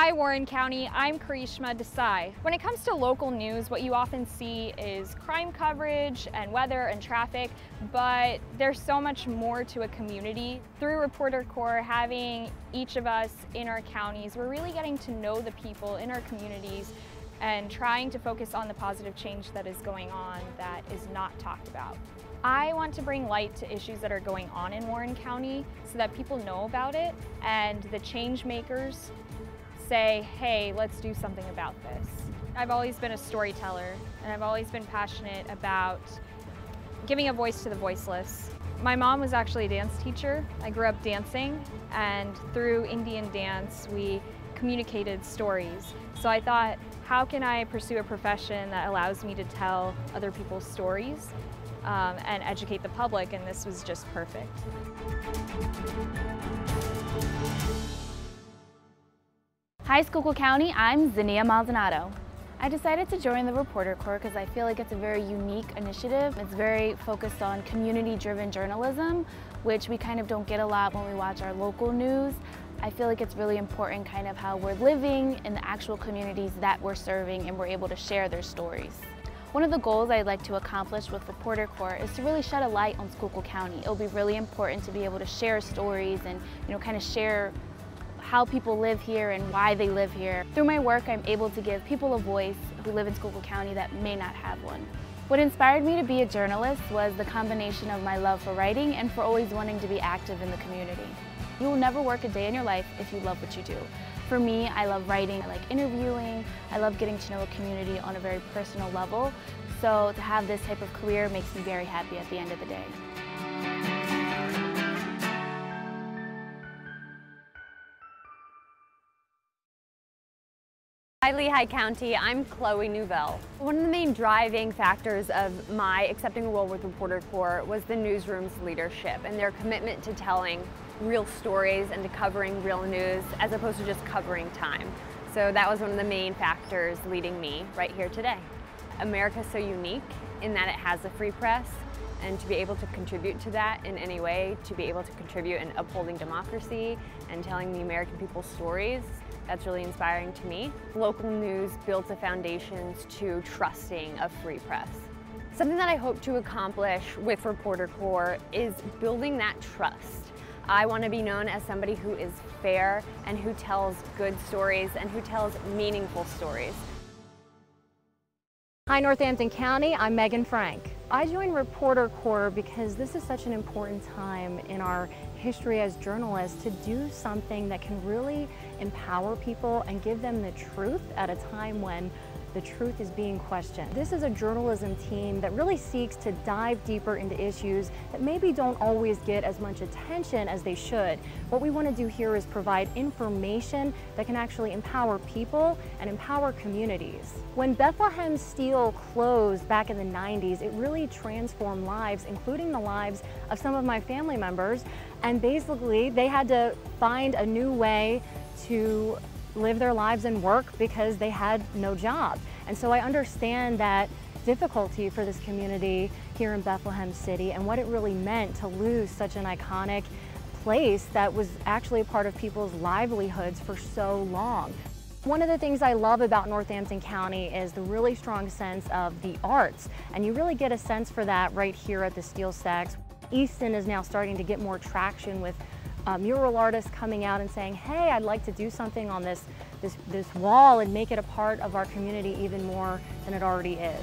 Hi Warren County, I'm Karishma Desai. When it comes to local news, what you often see is crime coverage and weather and traffic, but there's so much more to a community. Through Reporter Corps, having each of us in our counties, we're really getting to know the people in our communities and trying to focus on the positive change that is going on that is not talked about. I want to bring light to issues that are going on in Warren County so that people know about it and the change makers say, hey, let's do something about this. I've always been a storyteller and I've always been passionate about giving a voice to the voiceless. My mom was actually a dance teacher. I grew up dancing, and through Indian dance we communicated stories. So I thought, how can I pursue a profession that allows me to tell other people's stories and educate the public, and this was just perfect. Hi Schuylkill County, I'm Zinnia Maldonado. I decided to join the Reporter Corps because I feel like it's a very unique initiative. It's very focused on community-driven journalism, which we kind of don't get a lot when we watch our local news. I feel like it's really important kind of how we're living in the actual communities that we're serving, and we're able to share their stories. One of the goals I'd like to accomplish with Reporter Corps is to really shed a light on Schuylkill County. It'll be really important to be able to share stories and kind of share how people live here and why they live here. Through my work, I'm able to give people a voice who live in Schuylkill County that may not have one. What inspired me to be a journalist was the combination of my love for writing and for always wanting to be active in the community. You will never work a day in your life if you love what you do. For me, I love writing, I like interviewing, I love getting to know a community on a very personal level. So to have this type of career makes me very happy at the end of the day. Hi Lehigh County, I'm Chloe Nouvelle. One of the main driving factors of my accepting a role with Reporter Corps was the newsroom's leadership and their commitment to telling real stories and to covering real news as opposed to just covering time. So that was one of the main factors leading me right here today. America's so unique in that it has a free press, and to be able to contribute to that in any way, to be able to contribute in upholding democracy and telling the American people's stories, that's really inspiring to me. Local news builds the foundations to trusting a free press. Something that I hope to accomplish with Reporter Corps is building that trust. I want to be known as somebody who is fair and who tells good stories and who tells meaningful stories. Hi Northampton County, I'm Megan Frank. I joined Reporter Corps because this is such an important time in our history as journalists to do something that can really empower people and give them the truth at a time when the truth is being questioned. This is a journalism team that really seeks to dive deeper into issues that maybe don't always get as much attention as they should. What we want to do here is provide information that can actually empower people and empower communities. When Bethlehem Steel closed back in the 90s, it really transformed lives, including the lives of some of my family members, and basically they had to find a new way to live their lives and work because they had no job. And so I understand that difficulty for this community here in Bethlehem City and what it really meant to lose such an iconic place that was actually a part of people's livelihoods for so long. One of the things I love about Northampton County is the really strong sense of the arts, and you really get a sense for that right here at the Steel Stacks. Easton is now starting to get more traction with mural artists coming out and saying, hey, I'd like to do something on this wall and make it a part of our community even more than it already is.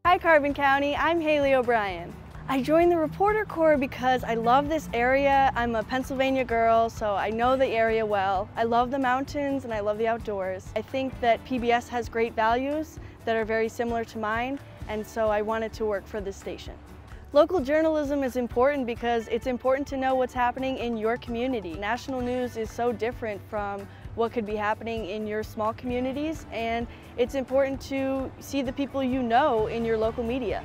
Hi Carbon County, I'm Haley O'Brien. I joined the Reporter Corps because I love this area. I'm a Pennsylvania girl, so I know the area well. I love the mountains and I love the outdoors. I think that PBS has great values that are very similar to mine, and so I wanted to work for this station. Local journalism is important because it's important to know what's happening in your community. National news is so different from what could be happening in your small communities, and it's important to see the people you know in your local media.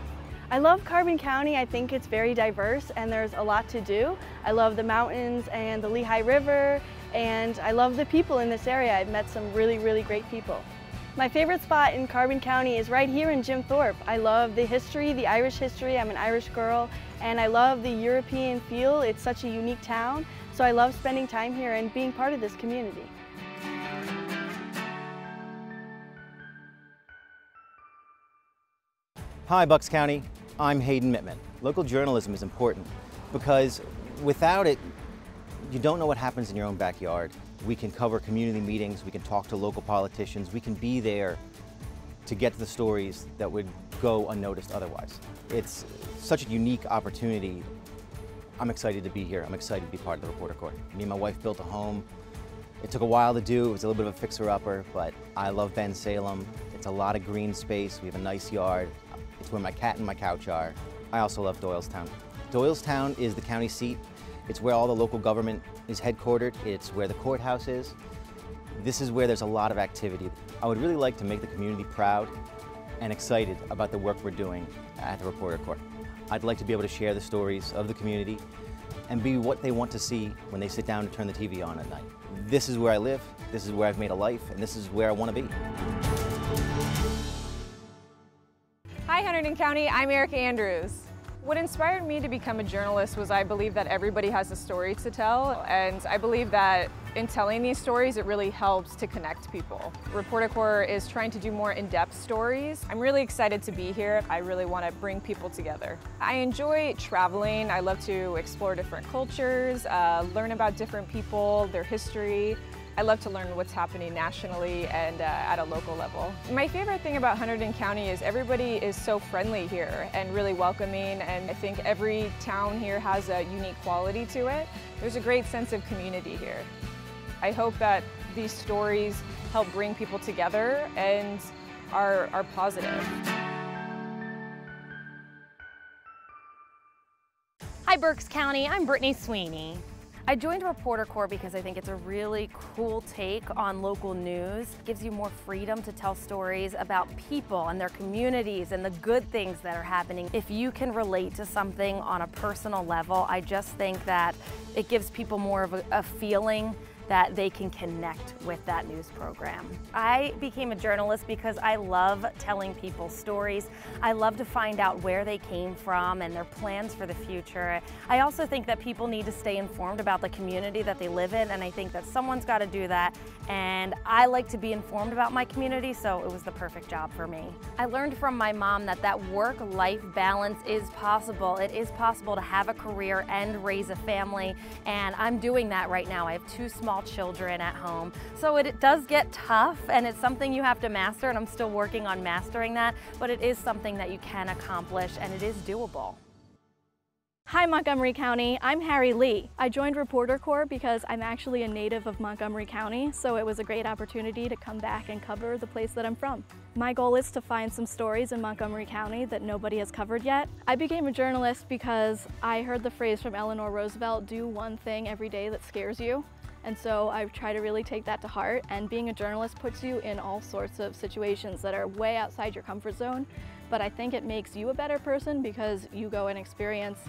I love Carbon County. I think it's very diverse and there's a lot to do. I love the mountains and the Lehigh River, and I love the people in this area. I've met some really, really great people. My favorite spot in Carbon County is right here in Jim Thorpe. I love the history, the Irish history. I'm an Irish girl, and I love the European feel. It's such a unique town. So I love spending time here and being part of this community. Hi Bucks County, I'm Hayden Mittman. Local journalism is important because without it, you don't know what happens in your own backyard. We can cover community meetings, we can talk to local politicians, we can be there to get to the stories that would go unnoticed otherwise. It's such a unique opportunity. I'm excited to be here. I'm excited to be part of the Reporter Corps. Me and my wife built a home. It took a while to do. It was a little bit of a fixer-upper, but I love Ben Salem. It's a lot of green space. We have a nice yard. It's where my cat and my couch are. I also love Doylestown. Doylestown is the county seat. It's where all the local government is headquartered. It's where the courthouse is. This is where there's a lot of activity. I would really like to make the community proud and excited about the work we're doing at the Reporter Corps. I'd like to be able to share the stories of the community and be what they want to see when they sit down and turn the TV on at night. This is where I live, this is where I've made a life, and this is where I want to be. Hi Hunterdon County, I'm Erica Andrews. What inspired me to become a journalist was I believe that everybody has a story to tell, and I believe that in telling these stories it really helps to connect people. Reporter Corps is trying to do more in-depth stories. I'm really excited to be here. I really want to bring people together. I enjoy traveling. I love to explore different cultures, learn about different people, their history. I love to learn what's happening nationally and at a local level. My favorite thing about Hunterdon County is everybody is so friendly here and really welcoming, and I think every town here has a unique quality to it. There's a great sense of community here. I hope that these stories help bring people together and are positive. Hi Berks County, I'm Brittany Sweeney. I joined Reporter Corps because I think it's a really cool take on local news. It gives you more freedom to tell stories about people and their communities and the good things that are happening. If you can relate to something on a personal level, I just think that it gives people more of a feeling that they can connect with that news program. I became a journalist because I love telling people stories. I love to find out where they came from and their plans for the future. I also think that people need to stay informed about the community that they live in, and I think that someone's got to do that, and I like to be informed about my community, so it was the perfect job for me. I learned from my mom that work-life balance is possible. It is possible to have a career and raise a family, and I'm doing that right now. I have 2 small children at home. So it does get tough, and it's something you have to master, and I'm still working on mastering that, but it is something that you can accomplish, and it is doable. Hi Montgomery County, I'm Harry Lee. I joined Reporter Corps because I'm actually a native of Montgomery County, so it was a great opportunity to come back and cover the place that I'm from. My goal is to find some stories in Montgomery County that nobody has covered yet. I became a journalist because I heard the phrase from Eleanor Roosevelt, do one thing every day that scares you. And so I try to really take that to heart, and being a journalist puts you in all sorts of situations that are way outside your comfort zone, but I think it makes you a better person because you go and experience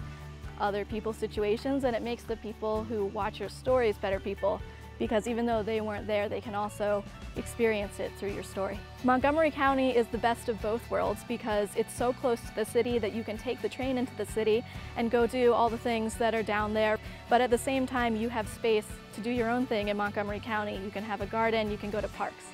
other people's situations, and it makes the people who watch your stories better people, because even though they weren't there, they can also experience it through your story. Montgomery County is the best of both worlds because it's so close to the city that you can take the train into the city and go do all the things that are down there, but at the same time you have space to do your own thing in Montgomery County. You can have a garden, you can go to parks.